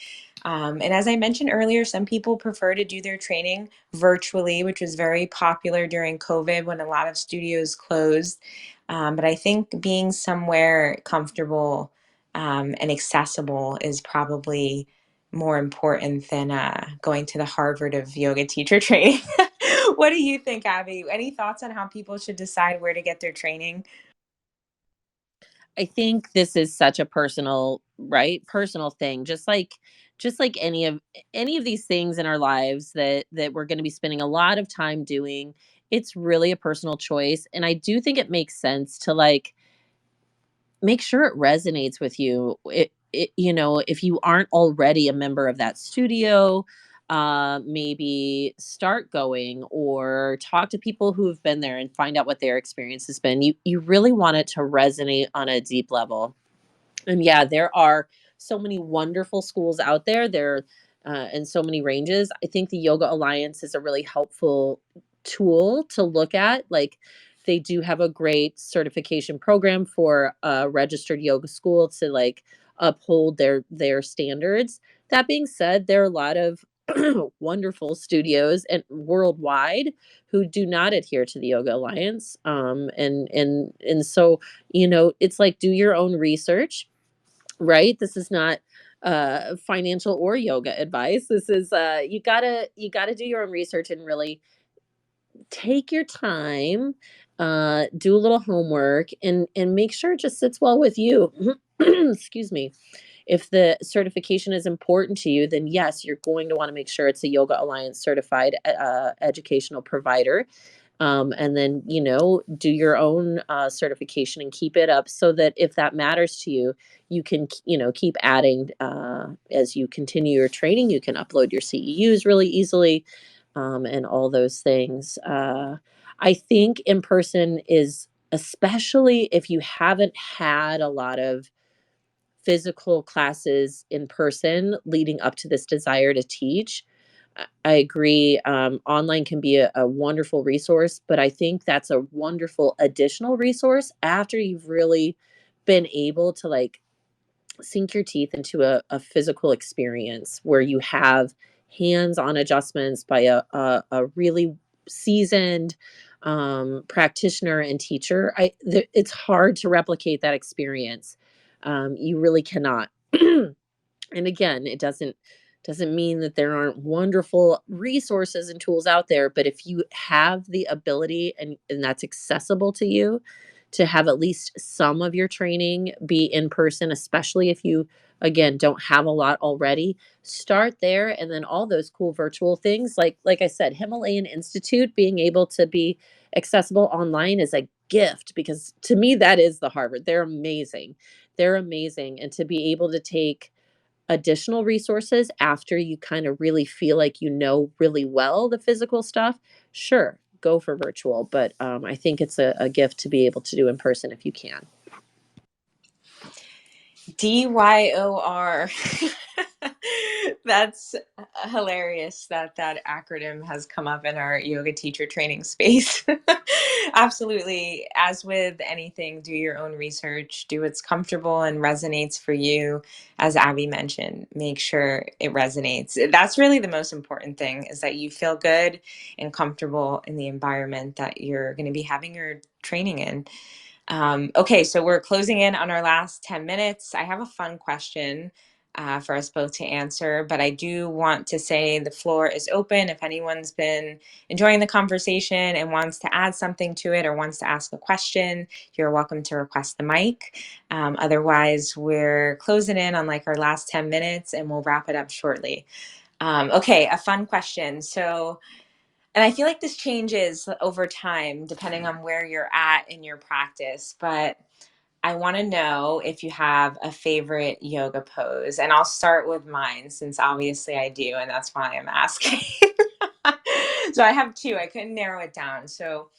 And as I mentioned earlier, some people prefer to do their training virtually, which was very popular during COVID when a lot of studios closed. But I think being somewhere comfortable and accessible is probably more important than going to the Harvard of yoga teacher training. What do you think, Abby? Any thoughts on how people should decide where to get their training? I think this is such a personal, right? Personal thing. Just like any of these things in our lives that we're going to be spending a lot of time doing, it's really a personal choice. And I do think it makes sense to like make sure it resonates with you. If you aren't already a member of that studio, maybe start going or talk to people who have been there and find out what their experience has been. You really want it to resonate on a deep level. And yeah, there are so many wonderful schools out there. And so many ranges. I think the Yoga Alliance is a really helpful tool to look at. Like they do have a great certification program for a registered yoga school to like uphold their standards. That being said, there are a lot of wonderful studios and worldwide who do not adhere to the Yoga Alliance. And so it's like do your own research, right? This is not financial or yoga advice. This is you gotta do your own research and really take your time, do a little homework and make sure it just sits well with you. Excuse me. If the certification is important to you, then yes, you're going to want to make sure it's a Yoga Alliance certified educational provider. And then do your own certification and keep it up so that if that matters to you, you can keep adding as you continue your training. You can upload your CEUs really easily, and all those things. I think in person is, especially if you haven't had a lot of physical classes in person leading up to this desire to teach. I agree. Online can be a wonderful resource, but I think that's a wonderful additional resource after you've really been able to like sink your teeth into a physical experience where you have hands-on adjustments by a really seasoned practitioner and teacher. It's hard to replicate that experience. You really cannot. And again, it doesn't mean that there aren't wonderful resources and tools out there, but if you have the ability and that's accessible to you to have at least some of your training be in person, especially if you again don't have a lot already, start there. And then all those cool virtual things like I said, Himalayan Institute being able to be accessible online is a gift, because to me that is the Harvard. They're amazing. And to be able to take additional resources after you kind of really feel like you know really well the physical stuff, sure, go for virtual. But I think it's a gift to be able to do in person if you can. DYOR. That's hilarious that that acronym has come up in our yoga teacher training space. Absolutely. As with anything, do your own research, do what's comfortable and resonates for you. As Abby mentioned, make sure it resonates. That's really the most important thing, is that you feel good and comfortable in the environment that you're going to be having your training in. Okay, so we're closing in on our last 10 minutes. I have a fun question for us both to answer, but I do want to say the floor is open. If anyone's been enjoying the conversation and wants to add something to it or wants to ask a question, you're welcome to request the mic. Otherwise, we're closing in on like our last 10 minutes and we'll wrap it up shortly. Okay, a fun question. So, and I feel like this changes over time depending on where you're at in your practice, but I want to know if you have a favorite yoga pose. And I'll start with mine since obviously I do, and that's why I'm asking. So I have two. I couldn't narrow it down. So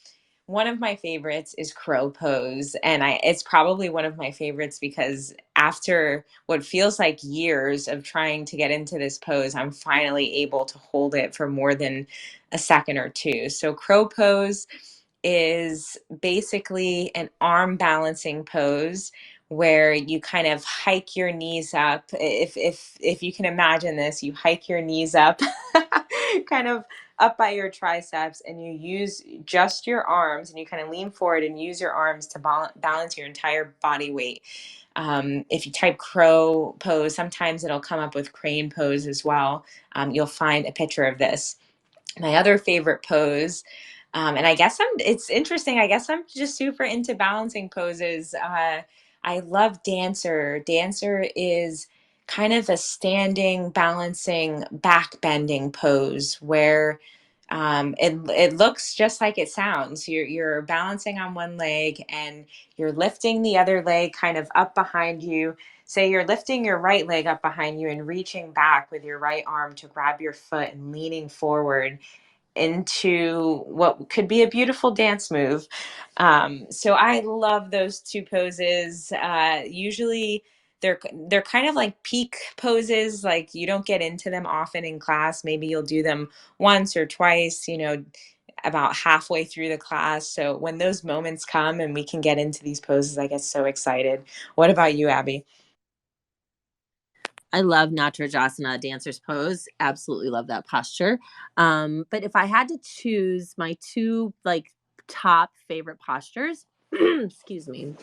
one of my favorites is crow pose, and it's probably one of my favorites because after what feels like years of trying to get into this pose, I'm finally able to hold it for more than a second or two. So crow pose is basically an arm balancing pose where you kind of hike your knees up. If you can imagine this, you hike your knees up kind of up by your triceps, and you use just your arms, and you kind of lean forward and use your arms to balance your entire body weight. If you type crow pose, sometimes it'll come up with crane pose as well. You'll find a picture of this. My other favorite pose, and I guess it's interesting, I guess I'm just super into balancing poses. I love dancer. Dancer is kind of a standing, balancing, back bending pose where it looks just like it sounds. You're balancing on one leg and you're lifting the other leg kind of up behind you. Say you're lifting your right leg up behind you and reaching back with your right arm to grab your foot and leaning forward into what could be a beautiful dance move. So I love those two poses. Usually they're kind of like peak poses. Like you don't get into them often in class. Maybe you'll do them once or twice, about halfway through the class. So when those moments come and we can get into these poses, I get so excited. What about you, Abby? I love Natarajasana, dancer's pose. Absolutely love that posture. But if I had to choose my two like top favorite postures, excuse me,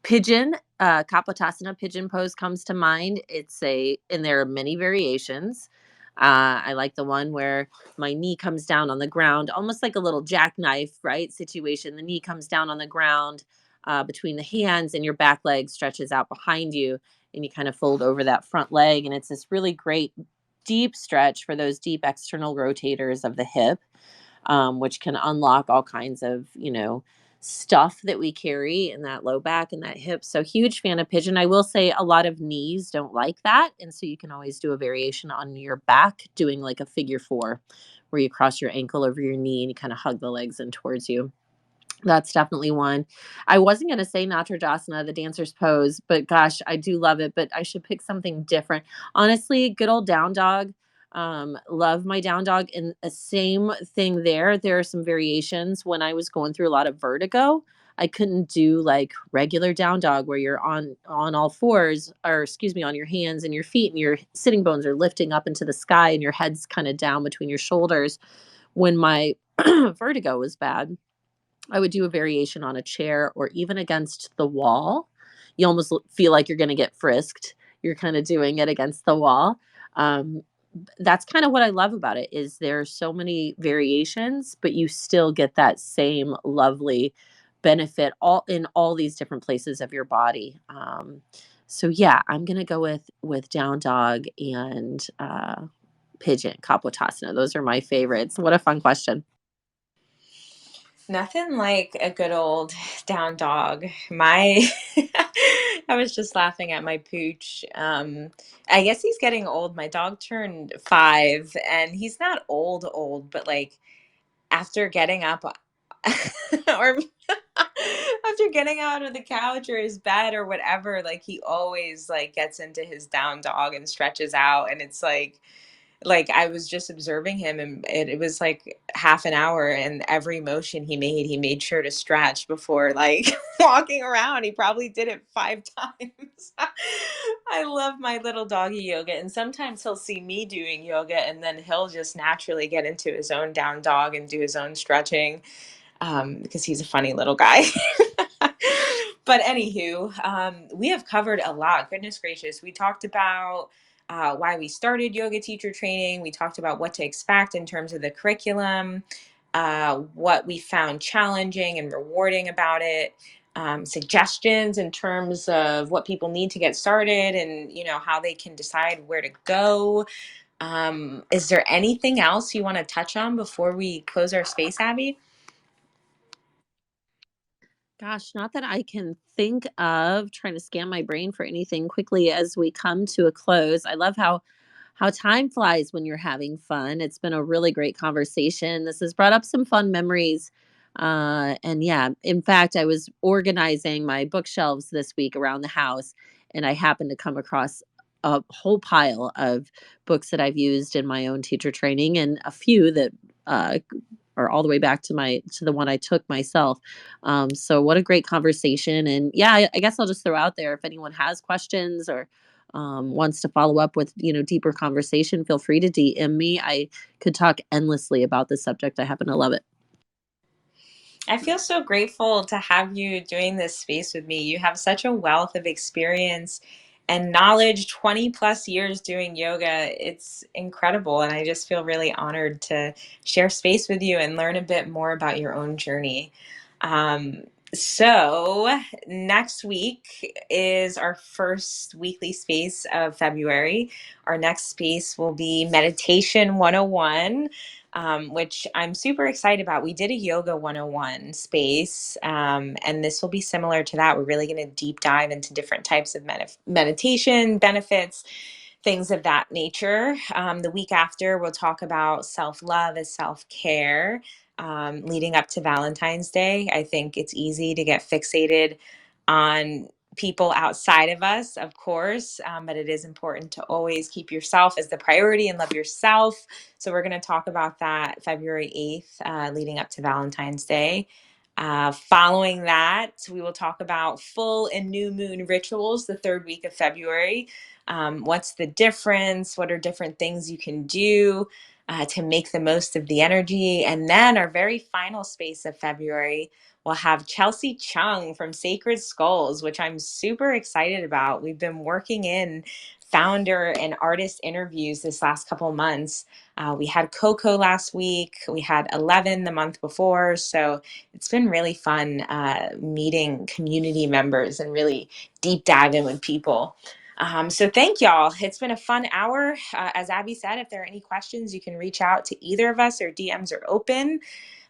pigeon, Kapotasana pigeon pose comes to mind. And there are many variations. I like the one where my knee comes down on the ground, almost like a little jackknife, right? Situation. The knee comes down on the ground between the hands, and your back leg stretches out behind you, and you kind of fold over that front leg. And it's this really great deep stretch for those deep external rotators of the hip, which can unlock all kinds of, stuff that we carry in that low back and that hip. So huge fan of pigeon. I will say a lot of knees don't like that. And so you can always do a variation on your back, doing like a figure four where you cross your ankle over your knee and you kind of hug the legs in towards you. That's definitely one. I wasn't gonna say Natrajasana, the dancer's pose, but gosh, I do love it, but I should pick something different. Honestly, good old down dog. Love my down dog, and the same thing there. There are some variations. When I was going through a lot of vertigo, I couldn't do like regular down dog where you're on all fours, or excuse me, on your hands and your feet, and your sitting bones are lifting up into the sky and your head's kind of down between your shoulders. When my vertigo was bad, I would do a variation on a chair or even against the wall. You almost feel like you're going to get frisked. You're kind of doing it against the wall. Um, that's kind of what I love about it is there are so many variations, but you still get that same lovely benefit all in all these different places of your body. So yeah, I'm gonna go with down dog and pigeon Kapotasana. Those are my favorites. What a fun question. Nothing like a good old down dog. My, I was just laughing at my pooch. I guess he's getting old. My dog turned 5, and he's not old, old, but like after getting up or after getting out of the couch or his bed or whatever, like he always like gets into his down dog and stretches out, and it's like I was just observing him, and it was like half an hour, and every motion he made sure to stretch before like walking around. He probably did it 5 times. I love my little doggy yoga, and sometimes he'll see me doing yoga, and then he'll just naturally get into his own down dog and do his own stretching, because he's a funny little guy. But anywho, we have covered a lot. Goodness gracious. We talked about why we started yoga teacher training. We talked about what to expect in terms of the curriculum, what we found challenging and rewarding about it, suggestions in terms of what people need to get started, and how they can decide where to go. Is there anything else you want to touch on before we close our space, Abby? Gosh, not that I can think of. Trying to scan my brain for anything quickly as we come to a close. I love how time flies when you're having fun. It's been a really great conversation. This has brought up some fun memories. And yeah, in fact, I was organizing my bookshelves this week around the house, and I happened to come across a whole pile of books that I've used in my own teacher training, and a few that uh, are all the way back to the one I took myself. So what a great conversation. And yeah, I guess I'll just throw out there if anyone has questions or wants to follow up with deeper conversation, feel free to DM me. I could talk endlessly about this subject. I happen to love it. I feel so grateful to have you doing this space with me. You have such a wealth of experience and knowledge, 20 plus years doing yoga. It's incredible. And I just feel really honored to share space with you and learn a bit more about your own journey. Um, so, next week is our first weekly space of February. Our next space will be Meditation 101, which I'm super excited about. We did a Yoga 101 space, and this will be similar to that. We're really going to deep dive into different types of meditation benefits, things of that nature. The week after, we'll talk about self love as self care, leading up to Valentine's Day. I think it's easy to get fixated on people outside of us, of course, but it is important to always keep yourself as the priority and love yourself. So, we're going to talk about that February 8th, leading up to Valentine's Day. Following that, we will talk about full and new moon rituals the third week of February. What's the difference? What are different things you can do to make the most of the energy? And then our very final space of February, we'll have Chelsea Chung from Sacred Skulls, which I'm super excited about. We've been working in founder and artist interviews this last couple months. We had Coco last week. We had 11 the month before. So it's been really fun meeting community members and really deep diving with people. So thank y'all. It's been a fun hour. As Abby said, if there are any questions, you can reach out to either of us. Our DMs are open.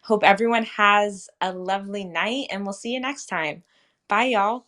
Hope everyone has a lovely night, and we'll see you next time. Bye, y'all.